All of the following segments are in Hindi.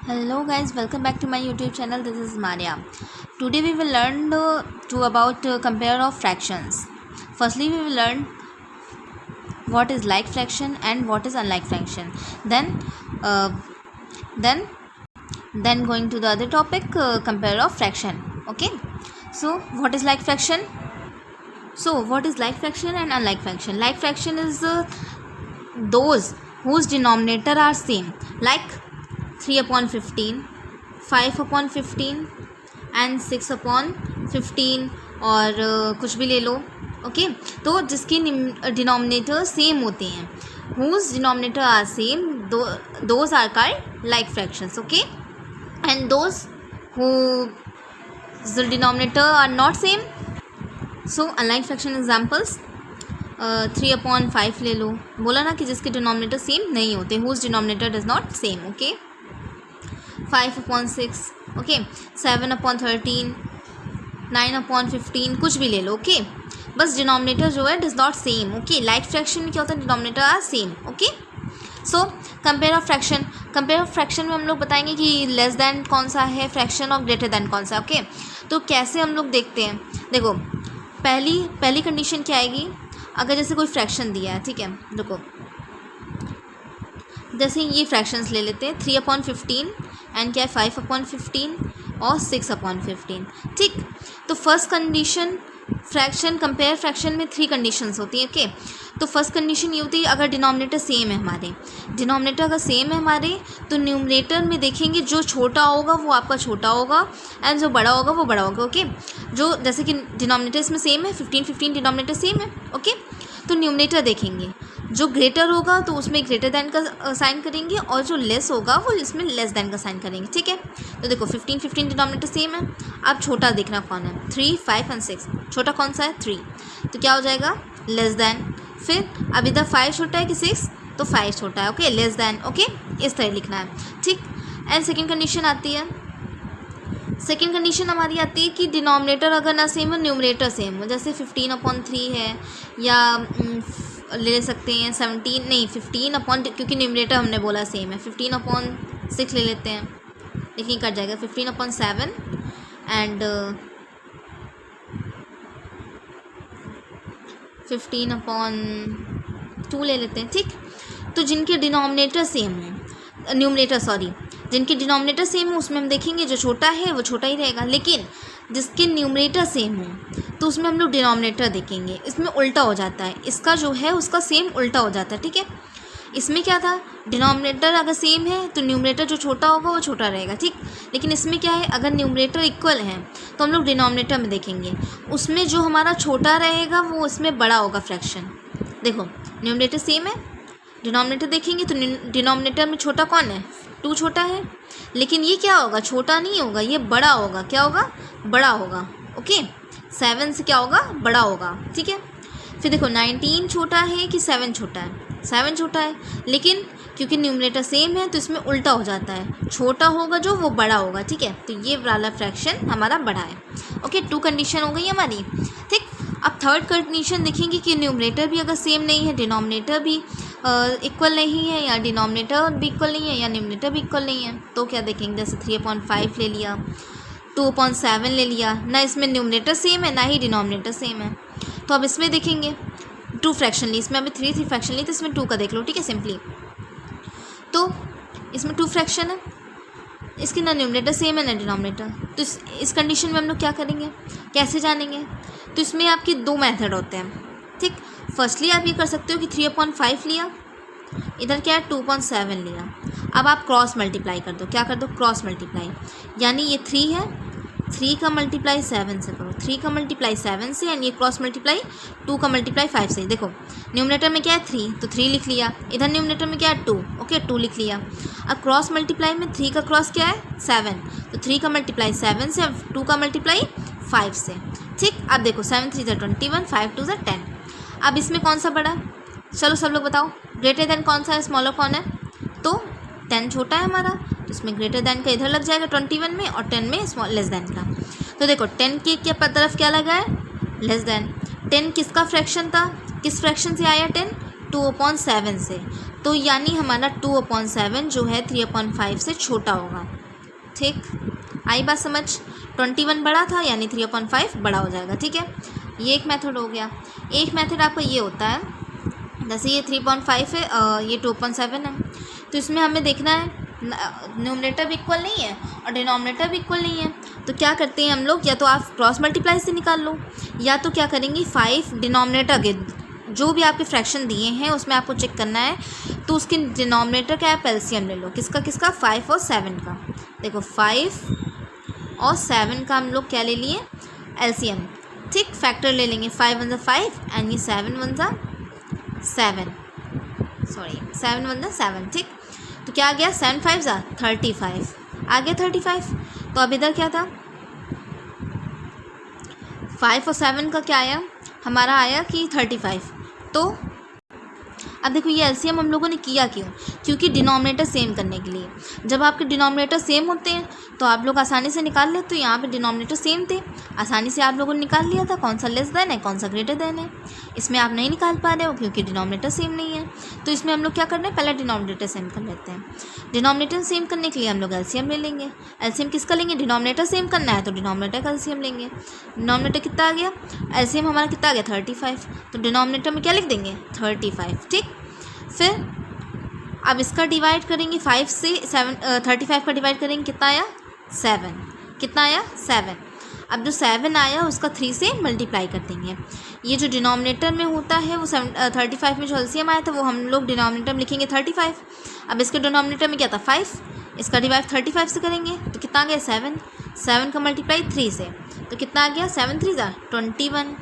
Hello guys, welcome back to my YouTube channel. This is Maria. Today we will learn about compare of fractions. Firstly, we will learn what is like fraction and what is unlike fraction. Then going to the other topic, compare of fraction. Okay. So what is like fraction? So what is like fraction and unlike fraction? Like fraction is those whose denominator are same, like 3/15, 5/15 and 6/15 और कुछ भी ले लो. ओके तो जिसके डिनोमिनेटर सेम होते हैं, whose denominator are same, those are called like fractions. Okay and those whose denominator are not same, so unlike fraction examples 3/5 ले लो. बोला ना कि जिसके डिनोमिनेटर सेम नहीं होते, whose denominator does not same. Okay 5/6, okay 7/13, 9/15, कुछ भी ले लो. ओके बस डिनोमिनेटर जो है does not same. Okay like fraction में क्या होता है, denominator are same. Okay so compare of fraction. Compare of fraction में हम लोग बताएंगे कि लेस दैन कौन सा है फ्रैक्शन और ग्रेटर दैन कौन सा. ओके तो कैसे हम लोग देखते हैं, देखो पहली कंडीशन क्या आएगी, अगर जैसे कोई फ्रैक्शन दिया है, ठीक है, देखो जैसे ये फ्रैक्शंस ले लेते हैं 3/15 एंड क्या है 5/15 और 6/15. ठीक तो first condition fraction compare fraction में 3 कंडीशंस होती हैं. ओके तो फर्स्ट कंडीशन ये होती है अगर डिनोमिनेटर सेम है हमारे, डिनोमिनेटर अगर सेम है हमारे तो न्यूमरेटर में देखेंगे जो छोटा होगा वो आपका छोटा होगा एंड जो बड़ा होगा वो बड़ा होगा. ओके जो जैसे कि डिनोमिनेटर इसमें सेम है, 15 डिनोमिनेटर सेम है. ओके तो न्यूमरेटर देखेंगे, जो ग्रेटर होगा तो उसमें ग्रेटर दैन का साइन करेंगे और जो लेस होगा वो इसमें लेस दैन का साइन करेंगे. ठीक है तो देखो 15 डिनोमिनेटर सेम है. अब छोटा देखना कौन है, 3, 5 एंड 6. छोटा कौन सा है, 3, तो क्या हो जाएगा लेस दैन. फिर अब इधर 5 छोटा है कि 6, तो 5 छोटा है. Okay less than. ओके इस तरह लिखना है. ठीक एंड सेकेंड कंडीशन आती है, सेकेंड कंडीशन हमारी आती है कि डिनोमिनेटर अगर ना सेम हो न्यूमरेटर सेम हो, जैसे 15/3 है या ले सकते हैं 17 नहीं 15 क्योंकि न्यूमरेटर हमने बोला सेम है, 15/6 ले लेते हैं, लेकिन कट जाएगा 15/7 एंड 15/2 ले लेते हैं. ठीक तो जिनके डिनोमिनेटर सेम हो, न्यूमरेटर सॉरी, जिनके डिनोमिनेटर सेम हो उसमें हम देखेंगे जो छोटा है वो छोटा ही रहेगा, लेकिन जिसके न्यूमरेटर सेम हो तो उसमें हम लोग डिनोमिनेटर देखेंगे. इसमें उल्टा हो जाता है, इसका जो है उसका सेम उल्टा हो जाता है. ठीक है इसमें क्या था, डिनोमिनेटर अगर सेम है तो न्यूमरेटर जो छोटा होगा वो छोटा रहेगा. ठीक लेकिन इसमें क्या है, अगर न्यूमरेटर इक्वल है तो हम लोग डिनोमिनेटर में देखेंगे, उसमें जो हमारा छोटा रहेगा वो उसमें बड़ा होगा फ्रैक्शन. देखो न्यूमरेटर सेम है, डिनोमिनेटर देखेंगे तो डिनोमिनेटर में छोटा कौन है, 2 छोटा है, लेकिन ये क्या होगा, छोटा नहीं होगा, ये बड़ा होगा. क्या होगा, बड़ा होगा. ओके 7 से क्या होगा, बड़ा होगा. ठीक है फिर देखो 19 छोटा है कि 7 छोटा है, 7 छोटा है, लेकिन क्योंकि न्यूमरेटर सेम है तो इसमें उल्टा हो जाता है, छोटा होगा जो वो बड़ा होगा. ठीक है तो ये वाला फ्रैक्शन हमारा बड़ा है. ओके 2 कंडीशन हो गई हमारी. ठीक अब थर्ड कंडीशन देखेंगे कि न्यूमरेटर भी अगर सेम नहीं है, डिनोमिनेटर भी इक्वल नहीं है, या डिनोमिनेटर भी इक्वल नहीं है या न्यूमरेटर भी इक्वल नहीं है, तो क्या देखेंगे, जैसे 3/5 ले लिया, 2/7 ले लिया, ना इसमें न्यूमरेटर सेम है ना ही डिनोमिनेटर सेम है. तो अब इसमें देखेंगे 2 फ्रैक्शन ली, इसमें अभी 3 फ्रैक्शन ली तो इसमें 2 का देख लो. ठीक है सिंपली तो इसमें 2 फ्रैक्शन है, इसकी ना न्यूमरेटर सेम है ना डिनोमिनेटर, तो इस कंडीशन में हम लोग क्या करेंगे, कैसे जानेंगे, तो इसमें आपके 2 मेथड होते हैं. ठीक फर्स्टली आप ये कर सकते हो कि 3/5 लिया, इधर क्या है 2/7 लिया, अब आप क्रॉस मल्टीप्लाई कर दो. क्या कर दो, क्रॉस मल्टीप्लाई, यानी ये 3 है, 3 का मल्टीप्लाई 7 से करो, 3 का मल्टीप्लाई 7 से, एंड ये क्रॉस मल्टीप्लाई 2 का मल्टीप्लाई 5 से. देखो न्यूमरेटर में क्या है 3, तो 3 लिख लिया, इधर न्यूमरेटर में क्या है 2. ओके 2 लिख लिया. अब क्रॉस मल्टीप्लाई में 3 का क्रॉस क्या है 7, तो 3 का मल्टीप्लाई 7 से, अब 2 का मल्टीप्लाई 5 से. ठीक अब देखो 7 3 21, 5 2 10. अब इसमें कौन सा बड़ा है, चलो सब लोग बताओ, ग्रेटर देन कौन सा है, स्मॉलर कौन है, तो 10 छोटा है हमारा, तो इसमें ग्रेटर देन का इधर लग जाएगा 21 में और 10 में स्मॉल लेस देन का. तो देखो 10 के तरफ क्या लगा है, लेस देन. 10 किसका फ्रैक्शन था, किस फ्रैक्शन से आया 10, 2/7 से, तो यानी हमारा 2/7 जो है 3/5 से छोटा होगा। ठीक, आई बात समझ। 21 बड़ा था यानी 3/5 बड़ा हो जाएगा। ठीक है, ये एक मेथड हो गया। एक मेथड आपका ये होता है, जैसे ये 3/5 है, ये 2/7 है, तो इसमें हमें देखना है न्यूमरेटर भी इक्वल नहीं है और डिनोमिनेटर भी इक्वल नहीं है। तो क्या करते हैं हम लोग, या तो आप क्रॉस मल्टीप्लाई से निकाल लो, या तो क्या करेंगे 5 डिनोमिनेटर के जो भी आपके फ्रैक्शन दिए हैं उसमें आपको चेक करना है, तो उसके डिनोमिनेटर का आप एलसीएम ले लो। किसका किसका, 5 और 7 का। देखो 5 और 7 का हम लोग क्या ले लिए, एलसीएम। ठीक, फैक्टर ले लेंगे, 5 1 5 एंड ये 7 1 7, सॉरी 7 1 7। ठीक, तो क्या आ गया, 7 5 35 आ गया 35। तो अब इधर क्या था, 5 और 7 का क्या आया, हमारा आया कि 35। तो अब देखो ये एलसीएम हम लोगों ने किया क्यों, क्योंकि डिनोमिनेटर सेम करने के लिए। जब आपके डिनोमिनेटर सेम होते हैं तो आप लोग आसानी से निकाल लेते। तो यहाँ पे डिनोमिनेटर सेम थे, आसानी से आप लोगों ने निकाल लिया था कौन सा लेस देन है कौन सा ग्रेटर देन है। इसमें आप नहीं निकाल पा रहे हो क्योंकि डिनोमिनेटर सेम नहीं है। तो इसमें हम लोग क्या कर रहे हैं, पहले डिनोमिनेटर सेम कर लेते हैं। डिनोमिनेटर सेम करने के लिए हम लोग एलसीएम ले लेंगे। एलसीएम किसका लेंगे, डिनोमिनेटर सेम करना है तो डिनोमिनेटर का एलसीएम लेंगे। डिनोमिनेटर कितना आ गया, एलसीएम हमारा कितना आ गया 35, तो डिनोमिनेटर में क्या लिख देंगे 35। ठीक, फिर अब इसका डिवाइड करेंगे 5 से 7, 35 का डिवाइड करेंगे, कितना आया 7, कितना आया 7। अब जो 7 आया उसका 3 से मल्टीप्लाई कर देंगे। ये जो डिनोमिनेटर में होता है वो 35 में जो एलसीएम आया था वो हम लोग डिनोमिनेटर में लिखेंगे 35। अब इसके डिनोमिनेटर में क्या था 5, इसका डिवाइड 35 से करेंगे तो कितना आ गया 7, 7 का मल्टीप्लाई 3 से, तो कितना आ गया 7 3 21।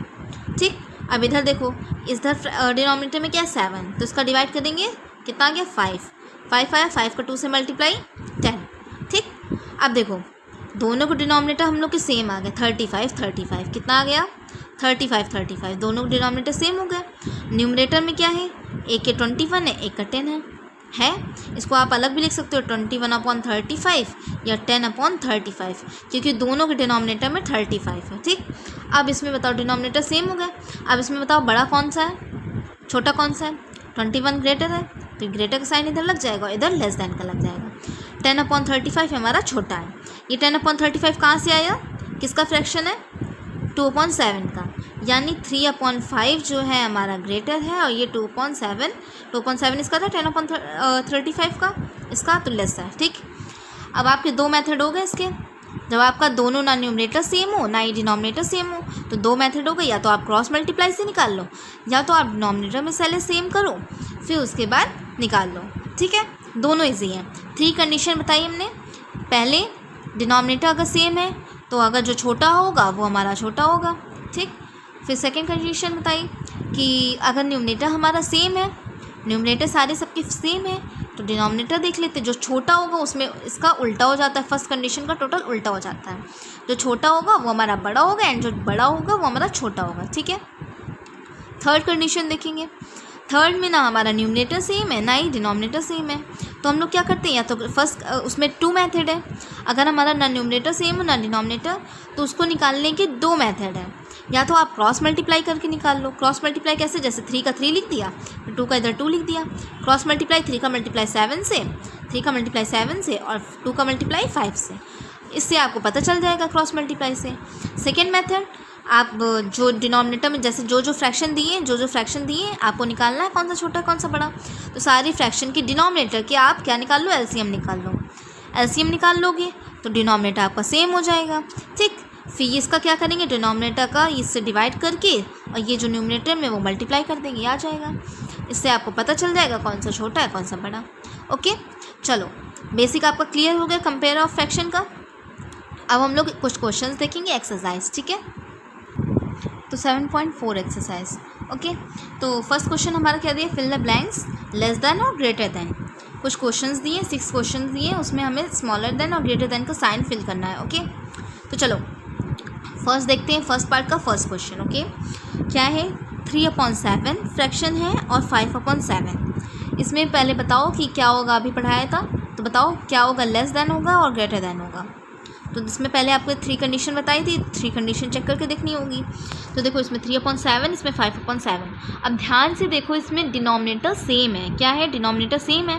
ठीक, अब इधर देखो, इधर डिनोमिनेटर में क्या है 7, तो इसका डिवाइड कर देंगे, कितना आ गया 5 आया, 5 का 2 से मल्टीप्लाई 10। ठीक, अब देखो दोनों को डिनोमिनेटर हम लोग के सेम आ गए, 35 कितना आ गया 35 दोनों डिनोमिनेटर सेम हो गए। न्यूमरेटर में क्या है, एक के 21 है, एक का 10 है। इसको आप अलग भी लिख सकते हो 21/35 या 10/35, क्योंकि दोनों के डिनोमिनेटर में 35 है। ठीक, अब इसमें बताओ डिनोमिनेटर सेम हो गए। अब इसमें बताओ बड़ा कौन सा है, छोटा कौन सा है, 21 ग्रेटर है, तो ग्रेटर का साइन इधर लग जाएगा और इधर लेस देन का लग जाएगा। 10/35 हमारा छोटा है। ये 10/35 कहाँ से आया, किसका फ्रैक्शन है 2/7 का, यानी 3/5 जो है हमारा ग्रेटर है और ये 2/7 इसका था 10/35 का, इसका तो लेस है। ठीक, अब आपके दो मेथड हो गए इसके। जब आपका दोनों ना न्यूमरेटर सेम हो ना ही डिनोमिनेटर सेम हो तो दो मेथड हो गए, या तो आप क्रॉस मल्टीप्लाई से निकाल लो या तो आप डिनोमिनेटर में पहले सेम करो फिर उसके बाद निकाल लो। ठीक है, दोनों इजी हैं। 3 कंडीशन बताई हमने। पहले डिनोमिनेटर अगर सेम है तो अगर जो छोटा होगा वो हमारा छोटा होगा। ठीक, फिर सेकंड कंडीशन बताई कि अगर न्यूमरेटर हमारा सेम है, न्यूमरेटर सारे सबके सेम है, तो डिनोमिनेटर देख लेते, जो छोटा होगा उसमें इसका उल्टा हो जाता है, फर्स्ट कंडीशन का टोटल उल्टा हो जाता है। जो छोटा होगा वो हमारा बड़ा होगा एंड जो बड़ा होगा वो हमारा छोटा होगा। ठीक है, थर्ड कंडीशन देखेंगे। थर्ड में ना हमारा न्यूमरेटर सेम है ना ही डिनोमिनेटर सेम है, तो हम लोग क्या करते हैं, या तो फर्स्ट उसमें 2 मेथड है। अगर हमारा ना न्यूमरेटर सेम हो ना डिनोमिनेटर तो उसको निकालने के 2 मेथड है। या तो आप क्रॉस मल्टीप्लाई करके निकाल लो। क्रॉस मल्टीप्लाई कैसे, जैसे 3 का 3 लिख दिया, 2 का इधर 2 लिख दिया। क्रॉस मल्टीप्लाई 3 का मल्टीप्लाई 7 से, 3 का मल्टीप्लाई 7 से और 2 का मल्टीप्लाई 5 से, इससे आपको पता चल जाएगा क्रॉस मल्टीप्लाई से। सेकेंड मेथड, आप जो डिनोमिनेटर में जैसे जो फ्रैक्शन दिए आपको निकालना है कौन सा छोटा कौन सा बड़ा, तो सारी फ्रैक्शन की डिनोमिनेटर के आप क्या निकाल लो, एलसीएम निकाल लो। एलसीएम निकाल लोगे तो डिनोमिनेटर आपका सेम हो जाएगा। ठीक, फिर इसका क्या करेंगे, डिनोमिनेटर का इससे डिवाइड करके और ये जो न्यूमरेटर में वो मल्टीप्लाई कर देंगे, आ जाएगा। इससे आपको पता चल जाएगा कौन सा छोटा है कौन सा बड़ा। ओके, चलो बेसिक आपका क्लियर हो गया कंपेयर ऑफ फ्रैक्शन का। अब हम लोग कुछ क्वेश्चंस देखेंगे एक्सरसाइज। ठीक है, तो 7.4 एक्सरसाइज। ओके, तो फर्स्ट क्वेश्चन हमारा क्या दिया, fill the blanks less than और ग्रेटर देन। कुछ क्वेश्चंस दिए, 6 क्वेश्चंस दिए, उसमें हमें स्मॉलर देन और ग्रेटर देन का साइन फिल करना है। ओके, तो चलो फर्स्ट देखते हैं, फर्स्ट पार्ट का फर्स्ट क्वेश्चन। ओके, क्या है, 3/7 फ्रैक्शन है और 5/7। इसमें पहले बताओ कि क्या होगा, अभी पढ़ाया था तो बताओ क्या होगा, लेस देन होगा और ग्रेटर देन होगा। तो इसमें पहले आपको 3 कंडीशन बताई थी, 3 कंडीशन चेक करके देखनी होगी। तो देखो इसमें 3/7, इसमें 5/7। अब ध्यान से देखो, इसमें डिनोमिनेटर सेम है। क्या है? डिनोमिनेटर सेम है,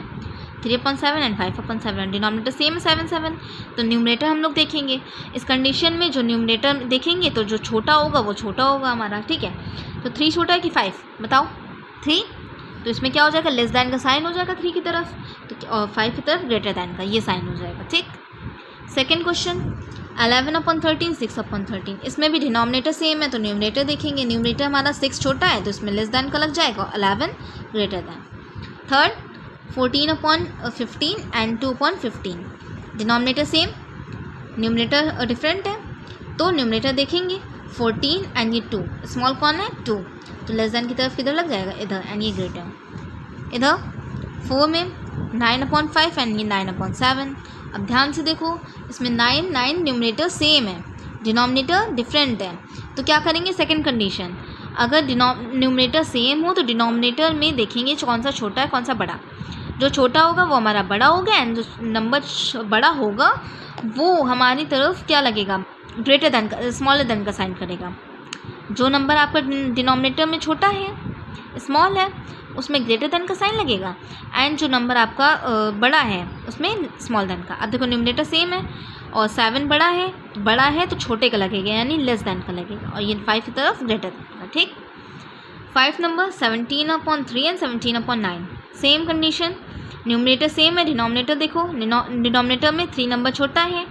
3/7 एंड 5/7। डिनोमिनेटर सेम है 7/7। तो न्यूमरेटर हम लोग देखेंगे इस कंडीशन में, जो न्यूमरेटर देखेंगे तो जो छोटा होगा वो छोटा होगा हमारा, ठीक है। तो 3 छोटा है कि 5? बताओ 3। तो इसमें क्या हो जाएगा? लेस दैन का साइन हो जाएगा 3 की तरफ, तो और 5 की तरफ ग्रेटर दैन का ये साइन हो जाएगा, ठीक। Second question 11/13, 6/13। इसमें भी डिनोमिनेटर सेम है, तो न्यूमरेटर देखेंगे। न्यूमरेटर हमारा 6 छोटा है, तो इसमें लेस दैन का लग जाएगा, 11 greater than. Third 14/15 and 2/15। Denominator same, numerator different है, तो न्यूमरेटर देखेंगे 14 एंड ये 2, स्मॉल कौन है? 2, तो लेस दैन की तरफ किधर लग जाएगा? इधर, एंड ये ग्रेटर। इधर 4 में 9/5 एंड ये 9/7। अब ध्यान से देखो, इसमें 9 न्यूमरेटर सेम है, डिनोमिनेटर डिफरेंट है, तो क्या करेंगे? सेकंड कंडीशन, अगर न्यूमरेटर सेम हो तो डिनोमिनेटर में देखेंगे कौन सा छोटा है कौन सा बड़ा। जो छोटा होगा वो हमारा बड़ा होगा, एंड जो नंबर बड़ा होगा वो हमारी तरफ क्या लगेगा? ग्रेटर दैन का, स्मॉलर दैन का साइन करेगा। जो नंबर आपका डिनोमिनेटर में छोटा है, स्मॉल है, उसमें ग्रेटर दैन का साइन लगेगा, एंड जो नंबर आपका बड़ा है उसमें स्मॉल दैन का। अब देखो न्यूमरेटर सेम है और 7 बड़ा है तो छोटे का लगेगा, यानी लेस दैन का लगेगा, और ये 5 की तरफ ग्रेटर दैन का, ठीक। 5 number 17/3 and 17/9। Same condition, numerator same है, डिनोमिनेटर देखो, डिनोमिनेटर में 3 नंबर छोटा है,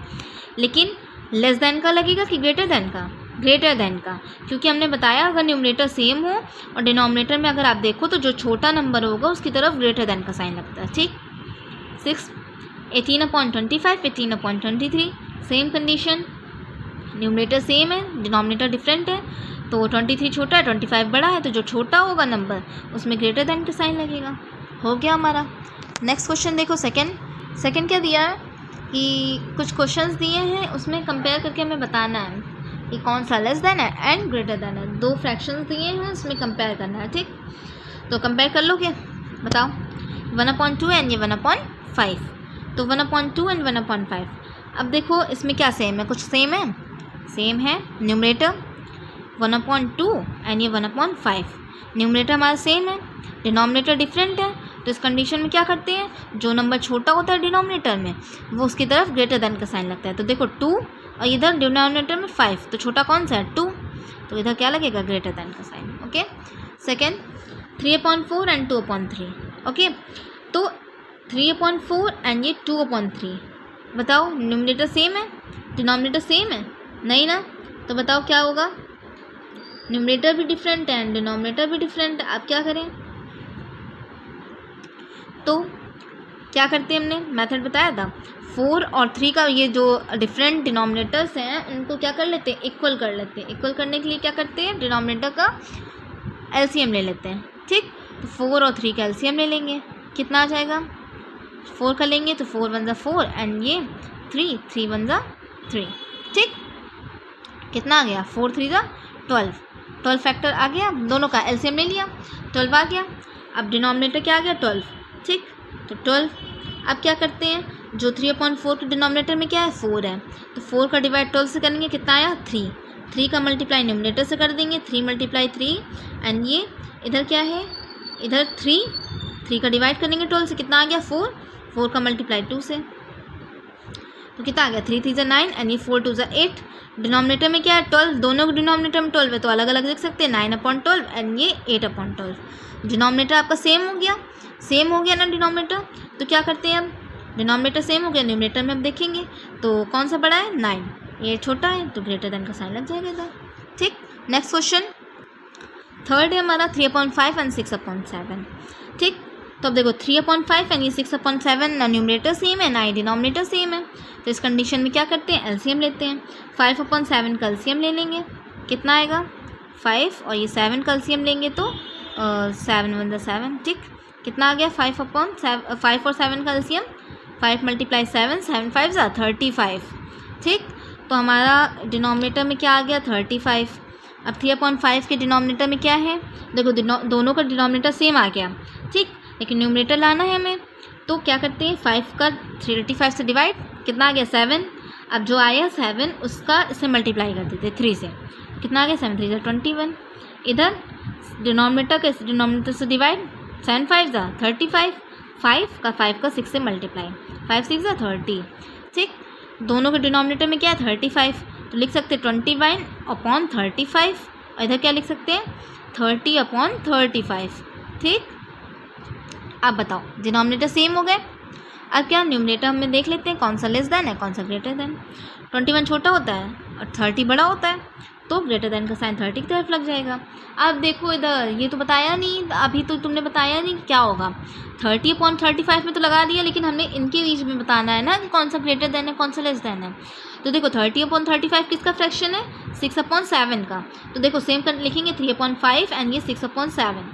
लेकिन लेस दैन का लगेगा कि ग्रेटर दैन का? ग्रेटर दैन का, क्योंकि हमने बताया अगर न्यूमरेटर सेम हो और डिनोमिनेटर में अगर आप देखो तो जो छोटा नंबर होगा उसकी तरफ ग्रेटर दैन का साइन लगता है, ठीक। 6 18/25, 18/23। सेम कंडीशन, न्यूमरेटर सेम है, डिनोमिनेटर डिफरेंट है, तो 23 छोटा है, 25 बड़ा है, तो जो छोटा होगा नंबर उसमें ग्रेटर दैन का साइन लगेगा। हो गया हमारा। नेक्स्ट क्वेश्चन देखो, सेकंड क्या दिया है कि कुछ क्वेश्चंस दिए हैं, उसमें कंपेयर करके हमें बताना है कि कौन सा लेस देन है एंड ग्रेटर देन है। 2 फ्रैक्शंस दिए हैं, उसमें कंपेयर करना है, ठीक। तो कंपेयर कर लोगे? बताओ। 1/2 एंड ये 1/5, तो 1/2 एंड 1/5। अब देखो इसमें क्या सेम है? कुछ सेम है न्यूमरेटर 1/2 एंड ये 1/5। न्यूमरेटर हमारा सेम है, डिनोमिनेटर डिफरेंट है, तो इस कंडीशन में क्या करते हैं? जो नंबर छोटा होता है डिनोमिनेटर में वो उसकी तरफ ग्रेटर दैन का साइन लगता है। तो देखो 2 और इधर डिनोमिनेटर में 5, तो छोटा कौन सा है? 2, तो इधर क्या लगेगा? ग्रेटर दैन का sign, okay. Second 3/4 and 2/3, okay. तो 3/4 एंड ये 2/3। बताओ न्यूमरेटर सेम है, डिनोमिनेटर सेम है? नहीं ना, तो बताओ क्या होगा? न्यूमरेटर भी डिफरेंट है एंड डिनोमिनेटर भी डिफरेंट है। आप क्या करें? तो क्या करते हैं, हमने मेथड बताया था 4 और 3 का, ये जो डिफरेंट डिनोमिनेटर्स हैं उनको क्या कर लेते हैं? इक्वल कर लेते हैं। इक्वल करने के लिए क्या करते हैं? डिनोमिनेटर का एलसीएम ले लेते हैं, ठीक। तो 4 और 3 का एलसीएम ले लेंगे, कितना आ जाएगा? 4 का लेंगे तो 4 1 4 एंड ये 3 1 3, ठीक। कितना आ गया? 4 3 12 फैक्टर आ गया, दोनों का एलसीएम ले लिया, 12 आ गया। अब डिनोमिनेटर क्या आ गया? 12, ठीक। तो 12, अब क्या करते हैं? जो 3/4 के डिनोमिनेटर में क्या है? 4 है, तो 4 का डिवाइड 12 से करेंगे, कितना आया? 3 का मल्टीप्लाई न्यूमरेटर से कर देंगे, 3 × 3 एंड ये इधर क्या है? इधर 3 का डिवाइड करेंगे 12 से, कितना आ गया? 4 का मल्टीप्लाई 2 से, तो कितना आ गया? 3 3 9 एंड ये 4 2 8। डिनोमिनेटर में क्या है? 12, दोनों के डिनोमिनेटर में 12 है, तो अलग अलग लिख सकते हैं, 9/12 एंड ये 8/12। डिनोमिनेटर आपका सेम हो गया ना डिनोमिनेटर, तो क्या करते हैं? अब डिनोमिनेटर सेम हो गया, न्यूमरेटर में अब देखेंगे तो कौन सा बड़ा है? 9, ये छोटा है, तो ग्रेटर देन का साइन लग जाएगा इधर, ठीक। नेक्स्ट क्वेश्चन थर्ड है हमारा 3/5 एंड 6/7, ठीक। तो अब देखो 3/5 एंड ये 6/7, ना न्यूमरेटर सेम है ना ही डिनोमिनेटर सेम है, तो इस कंडीशन में क्या करते हैं? एलसीएम लेते हैं। 5/7 का एलसीएम ले लेंगे, कितना आएगा? 5, और ये 7 का एलसीएम लेंगे तो 7 1 7, ठीक। कितना आ गया? 5 और 7 का एलसीएम, 5 × 7 7 5 35, ठीक। तो हमारा डिनोमिनेटर में क्या आ गया? 35। अब 3/5 के डिनोमिनेटर में क्या है? देखो दोनों का डिनोमिनेटर सेम आ गया, ठीक, लेकिन न्यूमरेटर लाना है हमें, तो क्या करते हैं? 5 का 35 से डिवाइड, कितना आ गया? 7। अब जो आया 7 उसका इससे मल्टीप्लाई कर देते 3 से, कितना आ गया 7 3 21। इधर डिनोमिनेटर का डिनोमिनेटर से डिवाइड, 7 5 जा 35, 5 का 6 से मल्टीप्लाई, 5 6 जा 30। ठीक, दोनों के डिनोमिनेटर में क्या है 35, तो लिख सकते हैं 21/35, और इधर क्या लिख सकते हैं 30/35। ठीक, अब बताओ डिनोमिनेटर सेम हो गए। अब क्या न्यूमरेटर में देख लेते हैं कौन सा लेस देन है कौन सा ग्रेटर देन। 21 छोटा होता है और 30 बड़ा होता है, तो ग्रेटर देन का साइन 30 की तरफ लग जाएगा। अब देखो इधर ये तो बताया नहीं, अभी तो तुमने बताया नहीं क्या होगा, 30/35 में तो लगा दिया, लेकिन हमें इनके बीच में बताना है ना कि कौन सा ग्रेटर देन है कौन सा लेस देन है। तो देखो 30/35 किसका फ्रैक्शन है 6/7 का, तो देखो सेम कर लिखेंगे 3/5 एंड ये 6/7।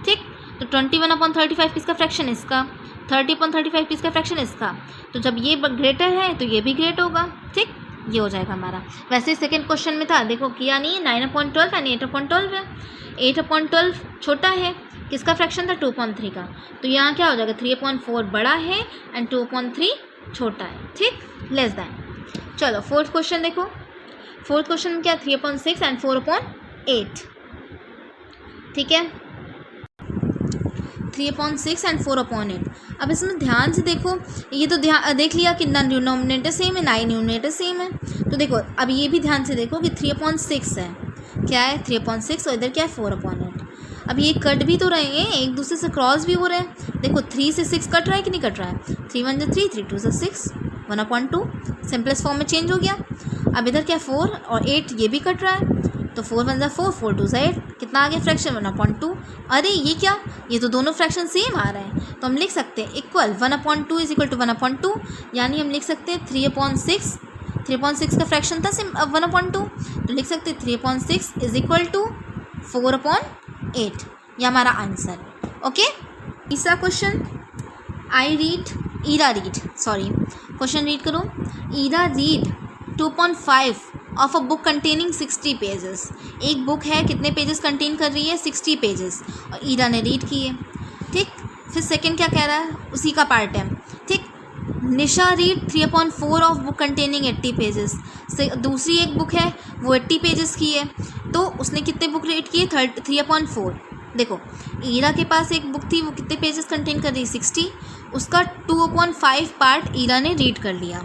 ठीक, तो 21/35 किसका फ्रैक्शन इसका, 30/35 किसका फ्रैक्शन इसका, तो जब ये ग्रेटर है तो ये भी ग्रेट होगा। ठीक, ये हो जाएगा हमारा। वैसे सेकंड क्वेश्चन में था, देखो किया नहीं है, 9/12 एंड 8/12 है। 8/12 छोटा है, किसका फ्रैक्शन था 2/3 का, तो यहाँ क्या हो जाएगा 3/4 बड़ा है एंड 2/3 छोटा है। ठीक, लेस दैन। चलो फोर्थ क्वेश्चन देखो, फोर्थ क्वेश्चन में क्या 3/6 एंड 4/8। ठीक है, 3/6 एंड 4/8। अब इसमें ध्यान से देखो, ये तो देख लिया कि ना डिनोमिनेटर सेम है ना ही न्यूमरेटर सेम है। तो देखो अब ये भी ध्यान से देखो कि 3/6 है, क्या है 3/6 और इधर क्या है 4/8। अब ये कट भी तो रहे हैं, एक दूसरे से क्रॉस भी हो रहे हैं। देखो 3 से 6 कट रहा है कि नहीं कट रहा है, 3 1 जा 3 3 2 जा 6, 1/2 सिंपलेस्ट फॉर्म में चेंज हो गया। अब इधर क्या 4 और 8 ये भी कट रहा है, तो 4 1 जा 4 4 2 जा 8, कितना आ गया फ्रैक्शन 1/2। अरे ये क्या, ये तो दोनों फ्रैक्शन सेम आ रहे हैं, तो हम लिख सकते हैं इक्वल 1/2 इज इक्वल टू 1/2, यानी हम लिख सकते हैं 3/6 का फ्रैक्शन था 1/2, तो लिख सकते हैं 3/6 इज इक्वल टू 4/8, ये हमारा आंसर। ओके, तीसरा क्वेश्चन, क्वेश्चन रीड करो। Ira read 2.5 of a book containing 60 pages. एक बुक है, कितने पेजेस कंटेन कर रही है 60 पेजेस, और ईरा ने रीड किए। ठीक, फिर सेकंड क्या कह रहा है, उसी का पार्ट है। ठीक, Nisha read 3/4 of book containing 80 pages. से दूसरी एक बुक है वो 80 पेजेस की है, तो उसने कितने बुक रीड किए 3/4। देखो ईरा के पास एक बुक थी, वो कितने पेजेस कंटेन कर रही 60, उसका 2/5 पार्ट ईरा ने रीड कर लिया।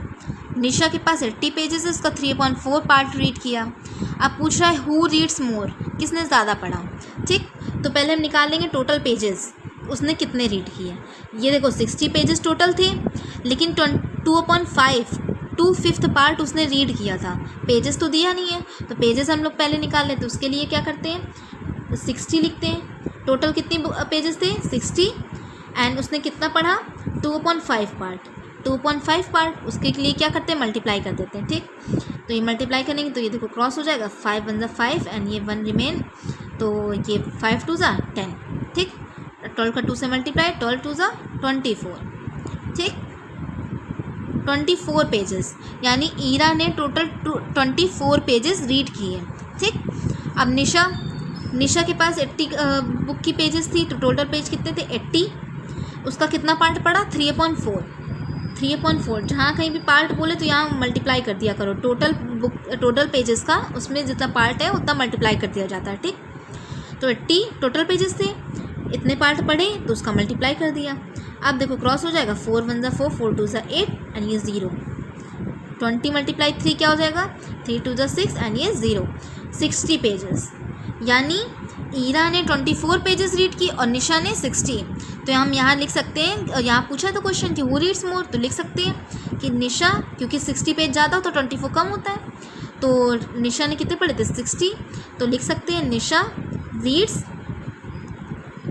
निशा के पास 80 पेजेस है, उसका 3/4 पार्ट रीड किया। अब पूछ रहा है हु रीड्स मोर, किसने ज़्यादा पढ़ा। ठीक, तो पहले हम निकाल लेंगे टोटल पेजेस, उसने कितने रीड किए। ये देखो 60 पेजेस टोटल थे, लेकिन 2/5 2/5 पार्ट उसने रीड किया था, पेजेस तो दिया नहीं है, तो पेजेस हम लोग पहले निकाल लेते। उसके लिए क्या करते हैं 60 लिखते हैं, टोटल कितने पेजेस थे 60, एंड उसने कितना पढ़ा 2/5 पार्ट, उसके लिए क्या करते हैं मल्टीप्लाई कर देते हैं। ठीक, तो ये मल्टीप्लाई करेंगे तो ये देखो क्रॉस हो जाएगा, 5 1 जा 5 एंड ये 1 रिमेन, तो ये 5 2 जा 10। ठीक, 12 का 2 से मल्टीप्लाई, 12 2 जा 24। ठीक, 24 पेजेस, यानी ईरा ने टोटल 24 पेजेस रीड किए। ठीक, अब निशा के पास 80 बुक की पेजेस थी, तो टोटल पेज कितने थे 80, उसका कितना पार्ट पड़ा 3/4। जहाँ कहीं भी पार्ट बोले तो यहाँ मल्टीप्लाई कर दिया करो, टोटल पेजेस का उसमें जितना पार्ट है उतना मल्टीप्लाई कर दिया जाता है। ठीक, तो 80 टोटल पेजेस थे, इतने पार्ट पढ़े तो उसका मल्टीप्लाई कर दिया। अब देखो क्रॉस हो जाएगा, 4 1 जा 4 4 2 जा 8 एंड ये 0, 20 × 3 क्या हो जाएगा 3 2 जा 6 एंड ये 0, 60 पेजेस, यानी ईरा ने 24 पेजेस रीड की और निशा ने 60। तो हम यहाँ लिख सकते हैं, यहाँ पूछा तो क्वेश्चन कि हु रीड्स मोर, तो लिख सकते हैं कि निशा, क्योंकि 60 पेज ज़्यादा हो तो 24 कम होता है, तो निशा ने कितने पढ़े थे 60, तो लिख सकते हैं निशा रीड्स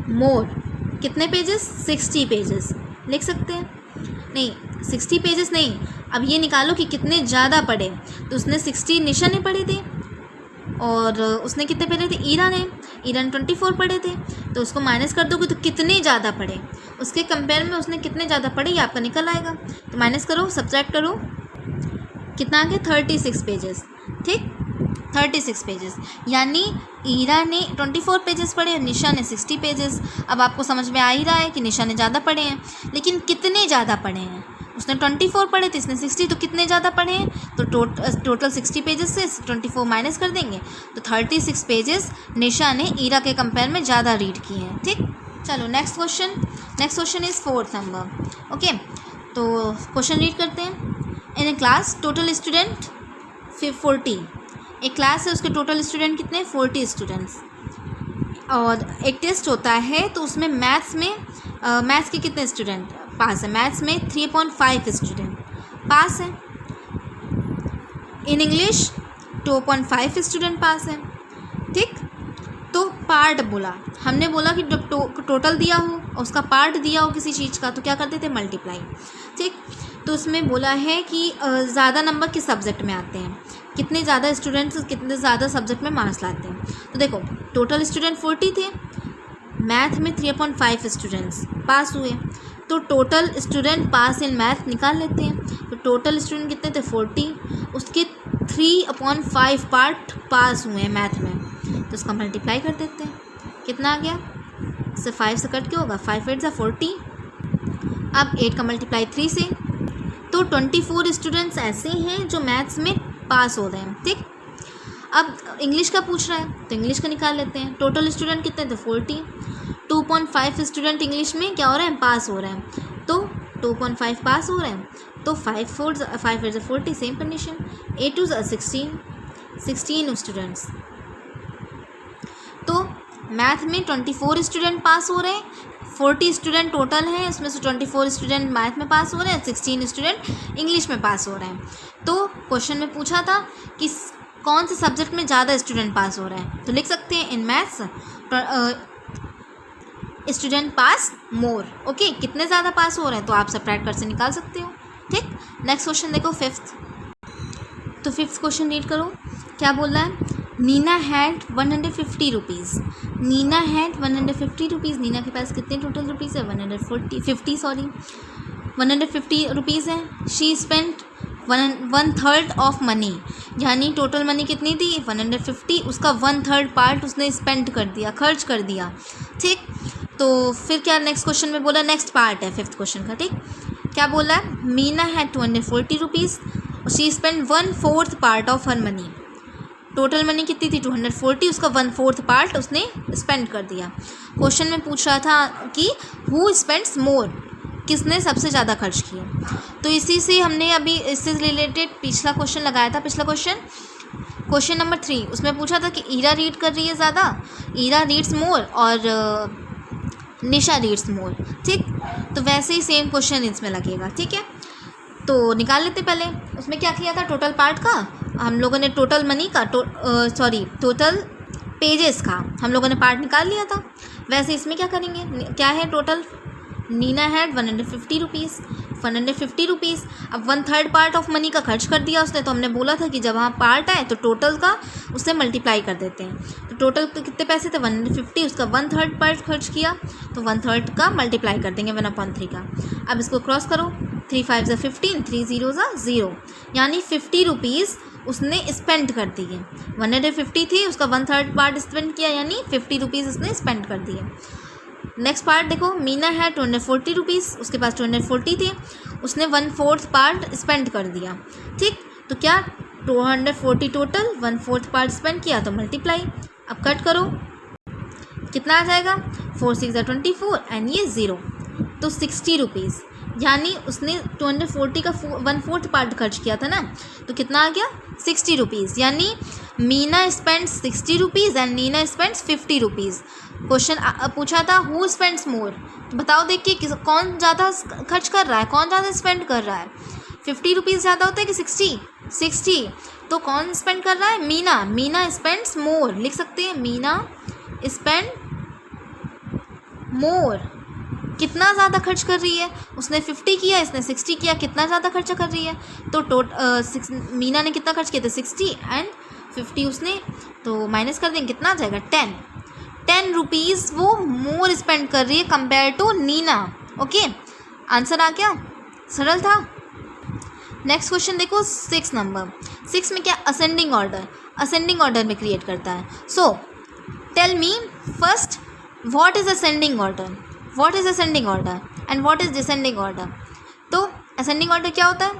मोर, कितने पेजेस 60 पेजेस लिख सकते हैं। नहीं 60 पेजेस नहीं, अब ये निकालो कि कितने ज़्यादा पढ़े, तो उसने 60 निशा ने पढ़े थे, और उसने कितने पढ़े थे ईरा ने 24 पढ़े थे, तो उसको माइनस कर दोगे तो कितने ज़्यादा पढ़े, उसके कंपेयर में उसने कितने ज़्यादा पढ़े ये आपका निकल आएगा। तो माइनस करो, सब्ट्रैक्ट करो, कितना आ गया 36 पेजेस। ठीक, 36 पेजेस, यानी ईरा ने 24 पेजेस पढ़े और निशा ने 60 पेजेस। अब आपको समझ में आ ही रहा है कि निशा ने ज़्यादा पढ़े हैं, लेकिन कितने ज़्यादा पढ़े हैं उसने 24 पढ़े थे, इसने 60, तो कितने ज़्यादा पढ़े हैं? तो टोटल 60 पेजेस से 24 माइनस कर देंगे तो 36 पेजेस निशा ने ईरा के कंपेयर में ज़्यादा रीड किए हैं। ठीक, चलो next question is 4th number. Okay, तो क्वेश्चन रीड करते हैं। इन ए क्लास टोटल स्टूडेंट 40, एक क्लास है उसके टोटल स्टूडेंट कितने? 40 स्टूडेंट्स। और एक टेस्ट होता है तो उसमें मैथ्स के कितने स्टूडेंट पास है? मैथ्स में 3.5 स्टूडेंट पास है। इन इंग्लिश 2.5 स्टूडेंट पास है। ठीक, तो पार्ट बोला, हमने बोला कि टोटल दिया हो और उसका पार्ट दिया हो किसी चीज़ का तो क्या करते थे? मल्टीप्लाई। ठीक, तो उसमें बोला है कि ज़्यादा नंबर किस सब्जेक्ट में आते हैं, कितने ज़्यादा स्टूडेंट्स कितने ज़्यादा सब्जेक्ट में मार्क्स लाते हैं। तो देखो टोटल स्टूडेंट 40 थे, मैथ में 3.5 स्टूडेंट्स पास हुए, तो total student pass in math निकाल लेते हैं। तो टोटल स्टूडेंट कितने थे? 40, उसके 3/5 पार्ट पास हुए हैं मैथ में, तो उसका मल्टीप्लाई कर देते हैं। कितना आ गया? इससे 5 से कट के होगा, 5 8 = 40। अब 8 का मल्टीप्लाई 3 से, तो 24 स्टूडेंट्स ऐसे हैं जो मैथ्स में पास हो रहे हैं। ठीक, अब इंग्लिश का पूछ रहा है तो इंग्लिश का निकाल लेते हैं। टोटल स्टूडेंट कितने थे? 40, 2.5 स्टूडेंट इंग्लिश में क्या हो रहे हैं? पास हो रहे हैं, तो 2.5 पास हो रहे हैं, तो 5 8 = 40, सेम कंडीशन। 8 2 = 16 स्टूडेंट्स। तो मैथ में 24 स्टूडेंट पास हो रहे हैं, 40 स्टूडेंट टोटल हैं, उसमें से 24 स्टूडेंट मैथ में पास हो रहे हैं, 16 स्टूडेंट इंग्लिश में पास हो रहे हैं। तो क्वेश्चन में पूछा था कि कौन से सब्जेक्ट में ज़्यादा स्टूडेंट पास हो रहे हैं, तो लिख सकते हैं in maths student pass more. Okay, कितने ज़्यादा पास हो रहे हैं तो आप सब्ट्रैक्ट कर से निकाल सकते हो। ठीक, नेक्स्ट क्वेश्चन देखो 5th। तो 5th क्वेश्चन रीड करो, क्या बोल रहा है? Nina had 150 rupees. Nina had 150 rupees. Nina के पास कितने टोटल रुपीज़ है? 150 रुपीज़ है। शी स्पेंट 1/3 ऑफ मनी, यानी टोटल मनी कितनी थी? 150, उसका 1/3 पार्ट उसने स्पेंड कर दिया, खर्च कर दिया। ठीक, तो फिर क्या नेक्स्ट क्वेश्चन में बोला? नेक्स्ट पार्ट है 5th क्वेश्चन का। ठीक, क्या बोला है? Meena had 240 rupees, she spend 1/4 part of her money. Total money कितनी थी? 240, उसका 1/4 पार्ट उसने स्पेंड कर दिया। क्वेश्चन में पूछ रहा था कि हु स्पेंड्स मोर, किसने सबसे ज़्यादा खर्च किया। तो इसी से हमने अभी इससे रिलेटेड पिछला क्वेश्चन लगाया था। पिछला क्वेश्चन नंबर 3, उसमें पूछा था कि ईरा रीड कर रही है ज़्यादा, ईरा रीड्स मोर और निशा रीड्स मोर। ठीक, तो वैसे ही सेम क्वेश्चन इसमें लगेगा। ठीक है, तो निकाल लेते पहले। उसमें क्या किया था? टोटल पार्ट का हम लोगों ने टोटल मनी का टोटल पेजेस का हम लोगों ने पार्ट निकाल लिया था। वैसे इसमें क्या करेंगे? क्या है टोटल? Neena had 150 rupees. अब 1/3 पार्ट ऑफ मनी का खर्च कर दिया उसने, तो हमने बोला था कि जब वहाँ पार्ट आए तो टोटल का उससे मल्टीप्लाई कर देते हैं। तो टोटल कितने पैसे थे? 150, उसका 1/3 पार्ट खर्च किया तो 1/3 का मल्टीप्लाई कर देंगे 1/3 का। अब इसको क्रॉस करो, 3 5 = 15, 3 0 = 0, यानी 50 रुपीज़ उसने स्पेंड कर दिए। 150 थी, उसका 1/3 पार्ट स्पेंड किया, यानी 50 रुपीज़ उसने स्पेंड कर दिए। नेक्स्ट पार्ट देखो, मीना है 240 रुपीज़, उसके पास 240 थे, उसने 1/4 पार्ट स्पेंड कर दिया। ठीक, तो क्या 240 टोटल, 1/4 पार्ट स्पेंड किया तो मल्टीप्लाई। अब कट करो, कितना आ जाएगा? 4 6 = 24 एंड ये 0, तो 60 रुपीज़, यानी उसने 240 का 1/4 पार्ट खर्च किया था ना, तो कितना आ गया? 60 रुपीज़, यानी Meena spends 60 rupees and Neena spends 50 rupees. Question पूछा था हु स्पेंड्स मोर, बताओ देखिए कौन ज़्यादा खर्च कर रहा है, कौन ज़्यादा स्पेंड कर रहा है। 50 रुपीज़ ज़्यादा होता है कि 60, तो कौन स्पेंड कर रहा है? मीना स्पेंड्स मोर, लिख सकते हैं मीना स्पेंड मोर। कितना ज़्यादा खर्च कर रही है? उसने 50 किया, इसने 60 किया, कितना ज़्यादा खर्चा कर रही है? तो मीना ने कितना खर्च किया था? 60 एंड 50 उसने, तो माइनस कर देंगे, कितना आ जाएगा? 10 रुपीज़ वो मोर स्पेंड कर रही है compare to Neena. Okay, answer आ गया, सरल था। नेक्स्ट क्वेश्चन देखो 6 नंबर। 6 में क्या? असेंडिंग ऑर्डर में क्रिएट करता है। So tell me first what is ascending order and what is descending order. तो असेंडिंग ऑर्डर क्या होता है?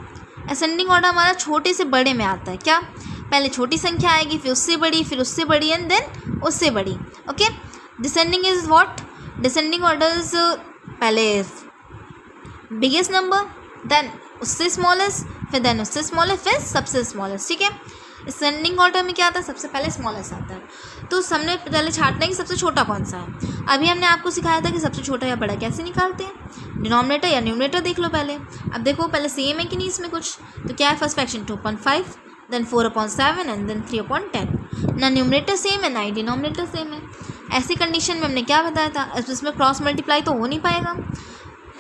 असेंडिंग ऑर्डर हमारा छोटे से बड़े में आता है। क्या? पहले छोटी संख्या आएगी, फिर उससे बड़ी एंड देन उससे बड़ी। Okay. Descending is what? Descending order is पहले बिगेस्ट नंबर, देन उससे स्मॉलेस्ट, फिर देन उससे स्मॉलेस्ट, फिर सबसे स्मॉलेस्ट। ठीक है। असेंडिंग ऑर्डर में क्या आता है? सबसे पहले स्मॉलेस्ट आता है। तो हमने पहले छांटना है कि सबसे छोटा कौन सा है। अभी हमने आपको सिखाया था कि सबसे छोटा या बड़ा कैसे निकालते हैं। डिनोमिनेटर या न्यूमरेटर देख लो पहले। अब देखो पहले सेम है कि नहीं इसमें कुछ, तो क्या है? First fraction 2.5, then 4/7 and then 3/10। ना न्यूमरेटर सेम है ना ही डिनोमिनेटर सेम है। ऐसी कंडीशन में हमने क्या बताया था? इसमें क्रॉस मल्टीप्लाई तो हो नहीं पाएगा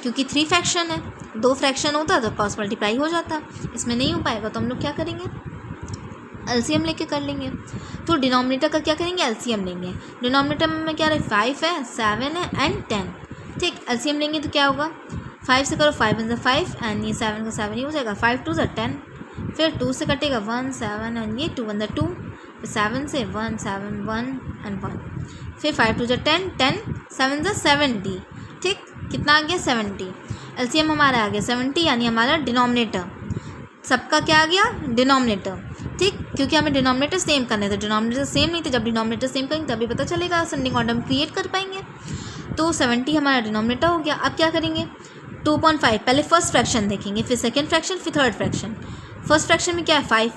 क्योंकि 3 फ्रैक्शन है। 2 फ्रैक्शन होता तो क्रॉस मल्टीप्लाई हो जाता, इसमें नहीं हो पाएगा। तो हम लोग क्या करेंगे? एलसीएम लेके कर लेंगे। तो डिनोमिनेटर का क्या करेंगे? एलसीएम लेंगे। डिनोमिनेटर में क्या रहे? 5 है, 7 है एंड 10। ठीक। एलसीएम लेंगे तो क्या होगा? 5 से करो 5 × 5 एंड ये 7 का 7 ही हो जाएगा। 5 2 = 10, फिर 2 से कटेगा 1 7 एंड ये 2 1 2, फिर 7 से 1 7 1 एंड 1, फिर 5 2 = 10 10 7 70। ठीक। कितना आ गया? 70। एलसीएम हमारा आ गया 70, यानी हमारा डिनोमिनेटर सबका क्या आ गया? डिनोमिनेटर। ठीक। क्योंकि हमें डिनोमिनेटर सेम करने थे, डिनोमिनेटर सेम नहीं थे। जब डिनोमिनेटर सेम करेंगे तभी पता चलेगा असेंडिंग ऑर्डर हम क्रिएट कर पाएंगे। तो 70 हमारा डिनोमिनेटर हो गया। अब क्या करेंगे? 2.5 पहले फर्स्ट फ्रैक्शन देखेंगे, फिर सेकेंड फ्रैक्शन, फिर थर्ड फ्रैक्शन। फर्स्ट फ्रैक्शन में क्या है?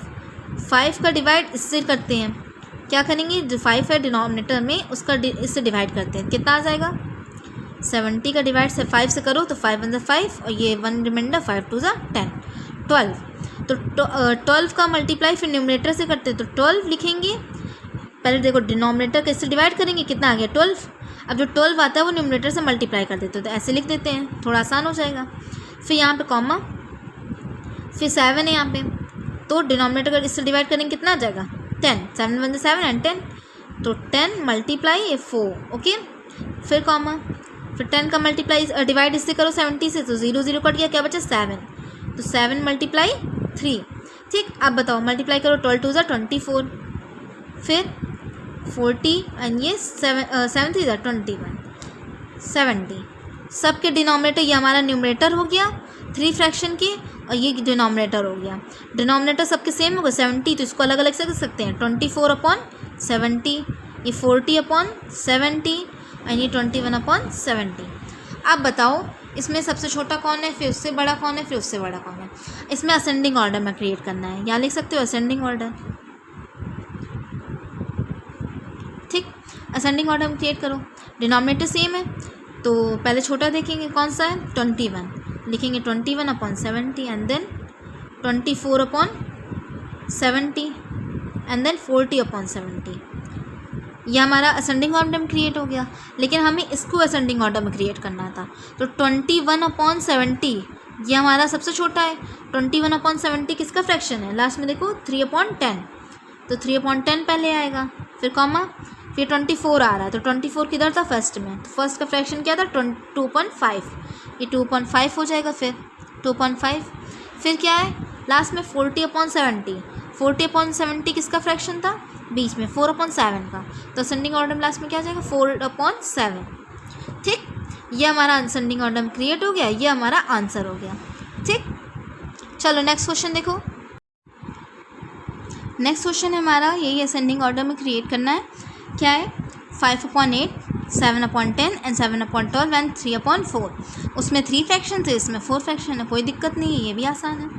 5 का डिवाइड इससे करते हैं। क्या करेंगे? जो 5 है डिनोमिनेटर में उसका इससे डिवाइड करते हैं। कितना आ जाएगा? 70 का डिवाइड से 5 से करो तो 5 × 5 और ये 1 रिमाइंडर 5 2 = 10 12। तो 12 का मल्टीप्लाई फिर न्यूमरेटर से करते हैं तो 12 लिखेंगे। पहले देखो डिनोमिनेटर कैसे डिवाइड करेंगे, कितना आ गया? 12। अब जो 12 आता है वो न्यूमरेटर से मल्टीप्लाई कर देते हैं, तो ऐसे लिख देते हैं, थोड़ा आसान हो जाएगा। फिर यहाँ पे कॉमा, फिर 7 है यहाँ पे, तो डिनोमिनेटर का इससे डिवाइड करेंगे कितना आ जाएगा? 10। 7 1 7 एंड 10, तो 10 × 4। ओके। फिर कॉमा, फिर 10 का मल्टीप्लाई डिवाइड इससे करो 70 से, तो 0 0 कट गया, क्या बचा? 7, तो 7 × 3। ठीक। अब बताओ मल्टीप्लाई करो 12 2 = 24, फिर 40 एंड ये 7 3 = 21 70। सबके डिनोमिनेटर, ये हमारा न्यूमरेटर हो गया 3 फ्रैक्शन के और ये डिनोमिनेटर हो गया। डिनोमिनेटर सबके सेम होगा 70, तो इसको अलग अलग से कर सकते हैं। 24/70, ये 40/70 एंड ये 21/70। अब बताओ इसमें सबसे छोटा कौन है, फिर उससे बड़ा कौन है, फिर उससे बड़ा कौन है। इसमें असेंडिंग ऑर्डर में क्रिएट करना है, यहाँ लिख सकते हो असेंडिंग ऑर्डर। ठीक। असेंडिंग ऑर्डर में क्रिएट करो। डिनोमिनेटर सेम है तो पहले छोटा देखेंगे कौन सा है? 21 लिखेंगे, 21/70 एंड देन 24/70 एंड देन 40/70। यह हमारा असेंडिंग ऑर्डर में क्रिएट हो गया। लेकिन हमें इसको असेंडिंग ऑर्डर में क्रिएट करना था, तो 21/70 ये हमारा सबसे छोटा है। 21/70 किसका फ्रैक्शन है? लास्ट में देखो 3/10, तो 3/10 पहले आएगा, फिर कॉमा, फिर 24 आ रहा है, तो 24 किधर था? फर्स्ट में, तो फर्स्ट का फ्रैक्शन क्या था? 2.5, ये 2.5 हो जाएगा, फिर 2.5, फिर क्या है लास्ट में? 40/70। 40/70 किसका फ्रैक्शन था? बीच में 4/7 का, तो असेंडिंग ऑर्डर में लास्ट में क्या आ जाएगा? 4/7। ठीक। ये हमारा असेंडिंग ऑर्डर में क्रिएट हो गया, ये हमारा आंसर हो गया। ठीक। चलो नेक्स्ट क्वेश्चन देखो। नेक्स्ट क्वेश्चन है हमारा, यही असेंडिंग ऑर्डर में क्रिएट करना है। क्या है? 5/8, 7/10 एंड 7/12 एंड 3/4। उसमें 3 फ्रैक्शन थे, इसमें 4 फ्रैक्शन है, कोई दिक्कत नहीं है, ये भी आसान है।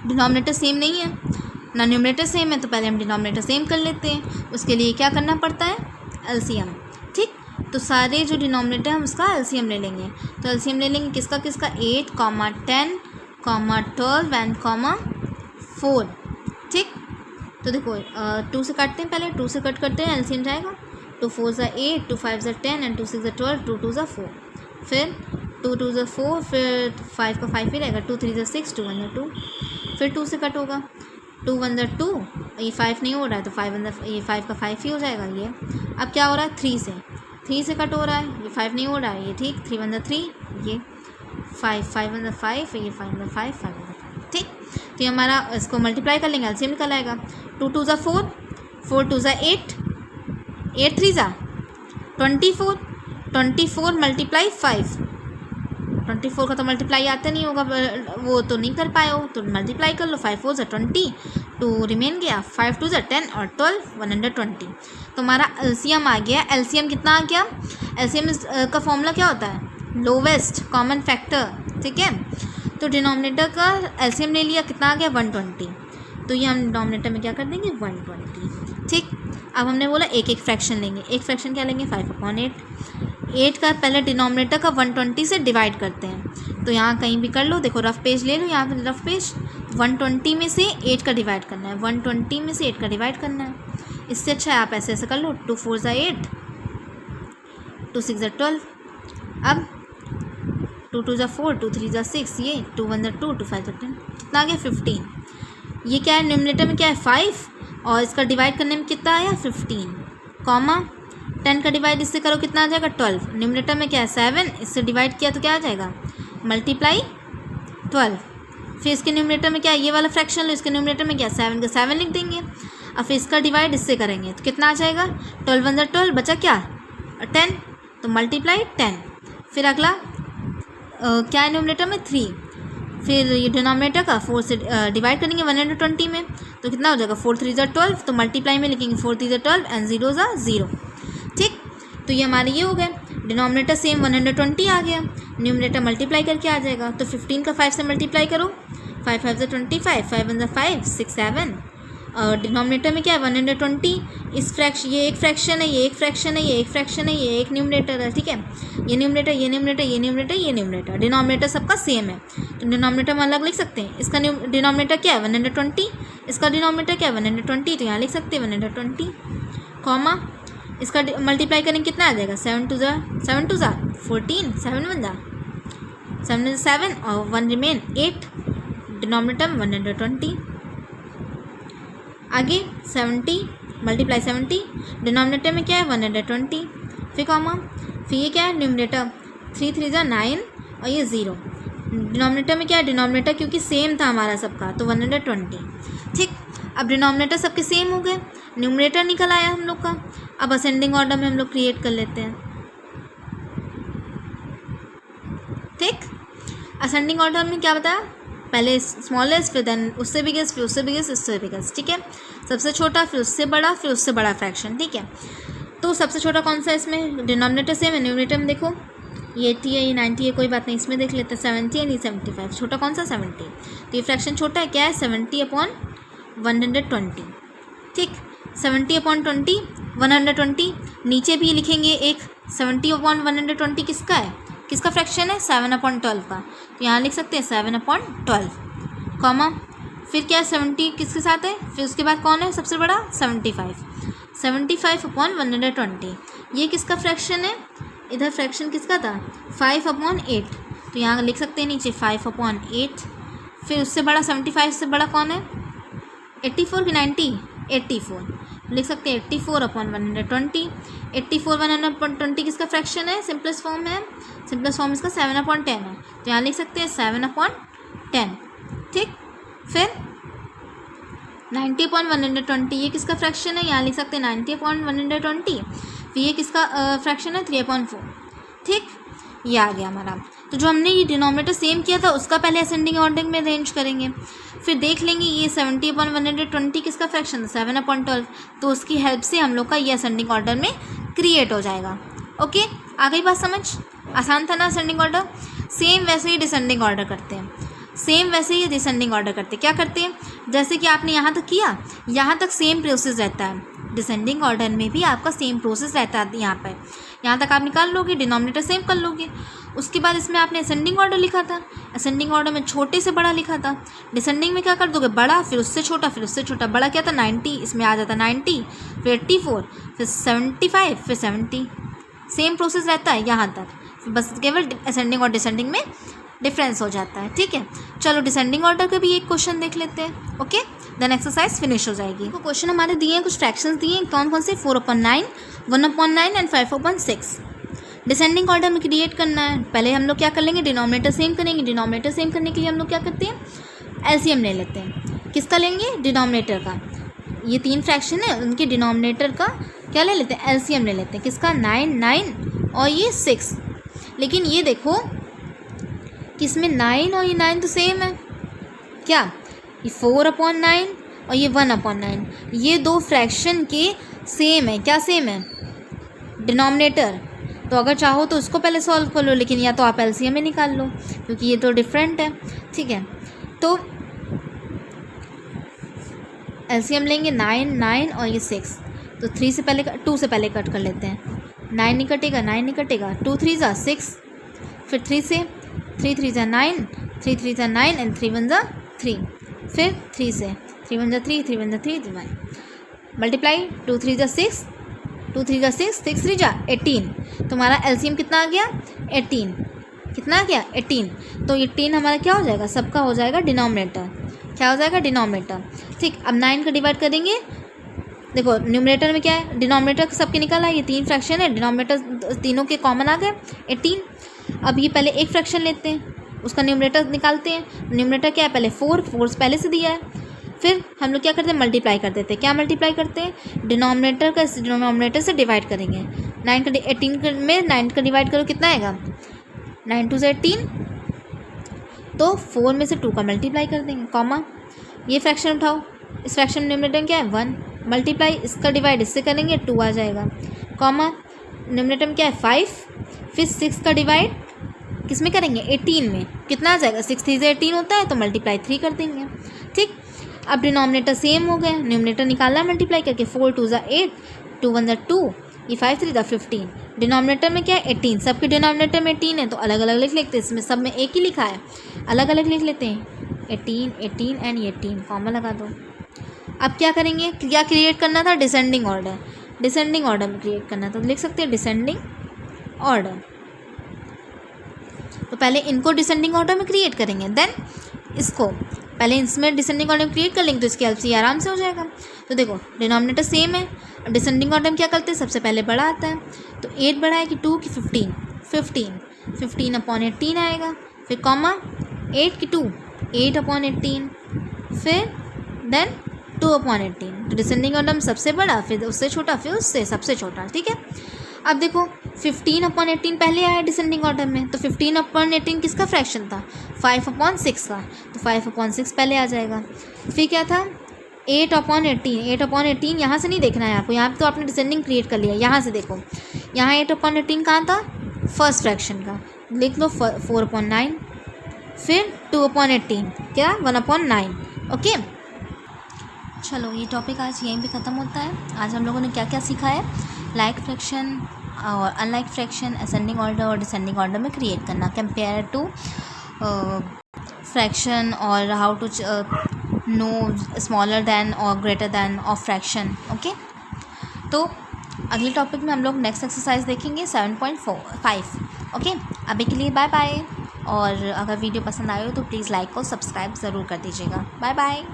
डिनोमिनेटर सेम नहीं है ना न्यूमरेटर सेम है, तो पहले हम डिनोमिनेटर सेम कर लेते हैं। उसके लिए क्या करना पड़ता है? एलसीएम। ठीक। तो सारे जो डिनोमिनेटर हम उसका एलसीएम ले लेंगे, तो एलसीएम ले लेंगे किसका किसका? 8, 10, 12 एंड 4। ठीक। तो देखो 2 से काटते हैं, पहले 2 से कट करते हैं, एलसीएम जाएगा 2 4 = 8, 2 5 = 10 एंड 2 6 = 12, 2 2 = 4, फिर 2 2 = 4, फिर 5 का 5 ही रहेगा, 2 3 = 6, 2 1 = 2, फिर 2 से कट होगा, 2 1 = 2, ये 5 नहीं हो रहा है तो 5 का 5 ही हो जाएगा ये। अब क्या हो रहा है? 3 से कट हो रहा है, ये 5 नहीं हो रहा है, ये ठीक, 3 1 = 3, ये 5 5 1 = 5, ये 5 1 = 5 5 1 = 5। ठीक। तो ये हमारा इसको मल्टीप्लाई कर लेंगे, एलसीएम निकल आएगा। 2 2 = 4, 4 2 = 8, 8 3 = 24, 24 × 5, 24 का तो मल्टीप्लाई आता नहीं होगा, वो तो नहीं कर पाए हो, तो मल्टीप्लाई कर लो। 5 4 ज़ा 20, 2 रिमेन गया, 5 2 ज़ा 10 और 12 120। तो हमारा एलसीएम आ गया। एलसीएम कितना आ गया? एलसीएम का फॉर्मूला क्या होता है? लोवेस्ट कॉमन फैक्टर, ठीक है। तो डिनोमिनेटर का एलसीएम ले लिया, कितना आ गया? 120। तो ये हम डिनोमिनेटर में क्या कर देंगे? 120, ठीक। अब हमने बोला एक एक फ्रैक्शन लेंगे। एक फ्रैक्शन क्या लेंगे? 5/8। 8 का पहले डिनोमिनेटर का 120 से डिवाइड करते हैं। तो यहाँ कहीं भी कर लो, देखो रफ पेज ले लो, यहाँ पर रफ पेज। 120 में से 8 का डिवाइड करना है, 120 में से 8 का डिवाइड करना है। इससे अच्छा है आप ऐसे ऐसे कर लो, 2 4 ज़ा 8, 2 6 ज़ा 12। अब 2 2 ज़ा 4, 2 3 ज़ा 6, ये 2 1 ज़ा 2, 2 5 ज़ा 10, कितना आ गया? 15। ये क्या है? न्यूमरेटर में क्या है? 5, और इसका डिवाइड करने में कितना आया? 15, कॉमा 10 का डिवाइड इससे करो, कितना आ जाएगा? 12। न्यूमरेटर में क्या है? 7, इससे डिवाइड किया तो क्या आ जाएगा? मल्टीप्लाई 12। फिर इसके न्यूमरेटर में क्या है? ये वाला फ्रैक्शन लो, इसके न्यूमरेटर में क्या है? 7 का 7 लिख देंगे। अब फिर इसका डिवाइड इससे करेंगे तो कितना आ जाएगा? 12 1 ज़ा 12, बचा क्या? 10, तो मल्टीप्लाई 10। फिर अगला क्या है? न्यूमरेटर में 3। फिर ये डिनोमिनेटर का 4 से डिवाइड करेंगे 120 में, तो कितना हो जाएगा? 4 3 ज़ा 12, तो मल्टीप्लाई में लिखेंगे 4 3 ज़ा 12 एंड 0 ज़ा 0, ठीक। तो ये हमारे ये हो गए। डिनोमिनेटर सेम 120 आ गया, न्यूमरेटर मल्टीप्लाई करके आ जाएगा। तो 15 का 5 से मल्टीप्लाई करो, 5 5 ज़ा 25, 5 1 ज़ा 5, 6 7। और डिनोमिनेटर में क्या है? 120। इस फ्रैक्शन, ये एक फ्रैक्शन है, ये एक फ्रैक्शन है, ये एक फ्रैक्शन है, ये एक न्यूमरेटर है, ठीक है। ये न्यूमरेटर, ये न्यूमरेटर, ये न्यूमरेटर, ये न्यूमरेटर, डिनोमिनेटर सबका सेम है, तो डिनोमिनेटर में अलग लिख सकते हैं। इसका डिनोमिनेटर क्या है? 120। इसका डिनोमिनेटर क्या है? 120, तो यहाँ लिख सकते हैं 120, कॉमा इसका मल्टीप्लाई करेंगे, कितना आ जाएगा? 7 2 ज़ा 14, 7 1 ज़ा 7 और 1 रिमेन 8, डिनोमिनेटर में 120। आगे 70 मल्टीप्लाई 70, डिनोमिनेटर में क्या है? 120, फिर कॉमा, फिर ये क्या है? न्यूमरेटर 3 3 ज़ा 9 और ये 0। डिनोमिनेटर में क्या है? डिनोमिनेटर क्योंकि सेम था हमारा सबका, तो 120, ठीक। अब डिनोमिनेटर सबके सेम हो गए, न्यूमरेटर निकल आया हम लोग का। अब असेंडिंग ऑर्डर में हम लोग क्रिएट कर लेते हैं, ठीक। असेंडिंग ऑर्डर में क्या बताया? पहले स्मॉलेस्ट, फिर देन उससे बिगेस्ट, फिर उससे बिगेस्ट, उससे बिगेस्ट, ठीक है। सबसे छोटा, फिर उससे बड़ा, फिर उससे बड़ा फ्रैक्शन, ठीक है। तो सबसे छोटा कौन सा है इसमें? डिनोमिनेटर सेम है, न्यूमरेटर में देखो ये 80 है, ये 90 है, कोई बात नहीं, इसमें देख लेते हैं 70 है, नहीं 75। छोटा कौन सा? 70। तो ये फ्रैक्शन छोटा है, क्या है? 70/120, ठीक। 70/20, 120। नीचे भी लिखेंगे एक 70/120 किसका है? किसका फ्रैक्शन है? 7/12 का, तो यहाँ लिख सकते हैं 7/12, कॉमा फिर क्या है? 70 किसके साथ है? फिर उसके बाद कौन है सबसे बड़ा? 75। 75/120, ये किसका फ्रैक्शन है? इधर फ्रैक्शन किसका था? 5/8, तो यहाँ लिख सकते हैं नीचे 5/8। फिर उससे बड़ा 75 से बड़ा कौन है? 84 कि 90? 84, लिख सकते हैं 84/120। 84/120 किसका फ्रैक्शन है? सिंपलेस्ट फॉर्म है, सिंपलेस्ट फॉर्म इसका 7/10 है, तो यहाँ लिख सकते हैं 7/10, ठीक। फिर 90/120, ये किसका फ्रैक्शन है? यहाँ लिख सकते हैं 90/120। फिर ये किसका फ्रैक्शन है? 3/4, ठीक। ये आ गया हमारा। तो जो हमने ये डिनोमिनेटर सेम किया था उसका पहले असेंडिंग ऑर्डर में अरेंज करेंगे, फिर देख लेंगे ये 70/120 किसका फ्रैक्शन है? 7/12, तो उसकी हेल्प से हम लोग का ये असेंडिंग ऑर्डर में क्रिएट हो जाएगा। ओके, आ गई बात समझ? आसान था ना असेंडिंग ऑर्डर? सेम वैसे ही डिसेंडिंग ऑर्डर करते हैं, सेम वैसे ही डिसेंडिंग ऑर्डर करते हैं। क्या करते हैं? जैसे कि आपने यहाँ तक किया, यहाँ तक सेम प्रोसेस रहता है। डिसेंडिंग ऑर्डर में भी आपका सेम प्रोसेस रहता है। यहाँ तक आप निकाल लोगे, डिनोमिनेटर सेम कर लोगे। उसके बाद इसमें आपने असेंडिंग ऑर्डर लिखा था, असेंडिंग ऑर्डर में छोटे से बड़ा लिखा था। डिसेंडिंग में क्या कर दोगे? बड़ा, फिर उससे छोटा, फिर उससे छोटा। बड़ा क्या था? 90, इसमें आ जाता 90, फिर 84, फिर 75, फिर 70। सेम प्रोसेस रहता है यहाँ तक, बस केवल असेंडिंग और डिसेंडिंग में डिफरेंस हो जाता है। ठीक है, चलो डिसेंडिंग ऑर्डर का भी एक क्वेश्चन देख लेते हैं। ओके, देन एक्सरसाइज फिनिश हो जाएगी। तो क्वेश्चन हमारे दिए हैं, कुछ फ्रैक्शंस दिए हैं। कौन कौन से? 4/9, 1/9 एंड 5/6। डिसेंडिंग ऑर्डर में क्रिएट करना है। पहले हम लोग क्या कर लेंगे? डिनोमिनेटर सेम करेंगे। डिनोमिनेटर सेम करने के लिए हम लोग क्या करते हैं? एलसीएम ले लेते हैं। किसका लेंगे? डिनोमिनेटर का। ये 3 फ्रैक्शन है, उनके डिनोमिनेटर का क्या ले लेते हैं? एलसीएम ले लेते हैं। किसका? 9 9 और ये 6। लेकिन ये देखो, कि इसमें 9 और ये 9 तो सेम है क्या, ये 4/9 और ये 1/9, ये दो फ्रैक्शन के सेम है, क्या सेम है, डिनोमिनेटर। तो अगर चाहो तो उसको पहले सॉल्व कर लो, लेकिन या तो आप एलसीएम में निकाल लो क्योंकि ये तो डिफरेंट है, ठीक है। तो एलसीएम लेंगे 9 और ये 6, तो 3 से पहले 2 से पहले कट कर लेते हैं, 9 नहीं कटेगा, 9 नहीं कटेगा, 2 3 ज़ा 6, फिर 3 से 3 3 ज़ा 9, 3 3 ज़ा 9 एंड 3 1 ज़ा 3, फिर 3 से 3 1 ज़ा 3, 3 1 ज़ा 3, 3 मल्टीप्लाई 2 3 ज़ा 6, 2 3 ज़ा 6, 6 3 ज़ा 18। तुम्हारा एलसीएम कितना आ गया 18, कितना आ गया 18। तो 18 हमारा क्या हो जाएगा, सबका हो जाएगा डिनोमिनेटर, क्या हो जाएगा डिनोमिनेटर, ठीक। अब 9 का डिवाइड करेंगे, देखो न्यूमरेटर में क्या है, डिनोमिनेटर सबके निकल आए, ये 3 फ्रैक्शन है, डिनोमिनेटर तीनों के कॉमन आ गए 18। अब ये पहले एक फ्रैक्शन लेते हैं, उसका न्यूमरेटर निकालते हैं, न्यूमरेटर क्या है पहले 4 पहले से दिया है, फिर हम लोग क्या करते हैं मल्टीप्लाई कर देते हैं, क्या मल्टीप्लाई करते हैं, डिनोमिनेटर का डिनोमिनेटर से डिवाइड करेंगे, 9 का 18 में 9 का डिवाइड करो कितना आएगा, 9 2 से 18, तो 4 में से 2 का मल्टीप्लाई कर देंगे, कॉमा ये फ्रैक्शन उठाओ, इस फ्रैक्शन न्यूमरेटर क्या है 1, मल्टीप्लाई इसका डिवाइड इससे करेंगे 2 आ जाएगा, कॉमा न्यूमरेटर में क्या है 5, फिर 6 का डिवाइड किस में करेंगे 18 में, कितना आ जाएगा 6 3 से 18 होता है, तो मल्टीप्लाई 3 कर देंगे, ठीक। अब डिनोमिनेटर सेम हो गए, न्यूमरेटर निकालना है मल्टीप्लाई करके, 4 2 ज़ा 8, 2 1 ज़ा 2, ये 5 3 ज़ा 15, डिनोमिनेटर में क्या है 18, सबके डिनोमिनेटर में 18 है, तो अलग अलग लिख लेते हैं, इसमें सब में एक ही लिखा है, अलग अलग लिख लेते हैं, 18 18 एंड 18 कॉमा लगा दो। अब क्या करेंगे, क्या क्रिएट करना था, डिसेंडिंग ऑर्डर, डिसेंडिंग ऑर्डर में क्रिएट करना था, तो लिख सकते हैं डिसेंडिंग ऑर्डर। तो पहले इनको डिसेंडिंग ऑर्डर में क्रिएट करेंगे, देन इसको पहले इसमें डिसेंडिंग ऑर्डर में क्रिएट कर लेंगे, तो इसकी एलसीएम आराम से हो जाएगा। तो देखो डिनोमिनेटर सेम है, अब डिसेंडिंग ऑर्डर में क्या करते हैं, सबसे पहले बड़ा आता है, तो 8 बड़ा है कि 2 की 15, 15/18 आएगा, फिर कॉमा 8 की 2, 8/18, फिर देन 2/18, तो डिसेंडिंग ऑर्डर में सबसे बड़ा, फिर उससे छोटा, फिर उससे सबसे छोटा, ठीक है। अब देखो 15/18 पहले आया डिसेंडिंग ऑर्डर में, तो 15/18 किसका फ्रैक्शन था 5/6 का, तो 5/6 पहले आ जाएगा। फिर क्या था 8/18, 8/18 यहाँ से नहीं देखना है आपको, यहाँ पे तो आपने डिसेंडिंग क्रिएट कर लिया, यहाँ से देखो, यहाँ 8/18 कहाँ था फर्स्ट फ्रैक्शन का, लिख लो 4/9, फिर 2/18 क्या 1/9, ओके। चलो ये टॉपिक आज यहीं पे ख़त्म होता है। आज हम लोगों ने क्या क्या सीखा है, लाइक फ्रैक्शन और अनलाइक फ्रैक्शन, असेंडिंग ऑर्डर और डिसेंडिंग ऑर्डर में क्रिएट करना, कंपेयर टू फ्रैक्शन, और how to know smaller than और greater than of fraction, okay. तो अगले टॉपिक में हम लोग नेक्स्ट एक्सरसाइज देखेंगे 7.5, ओके। अभी के लिए बाय बाय, और अगर वीडियो पसंद आए हो तो प्लीज़ लाइक और सब्सक्राइब ज़रूर कर दीजिएगा, बाय बाय।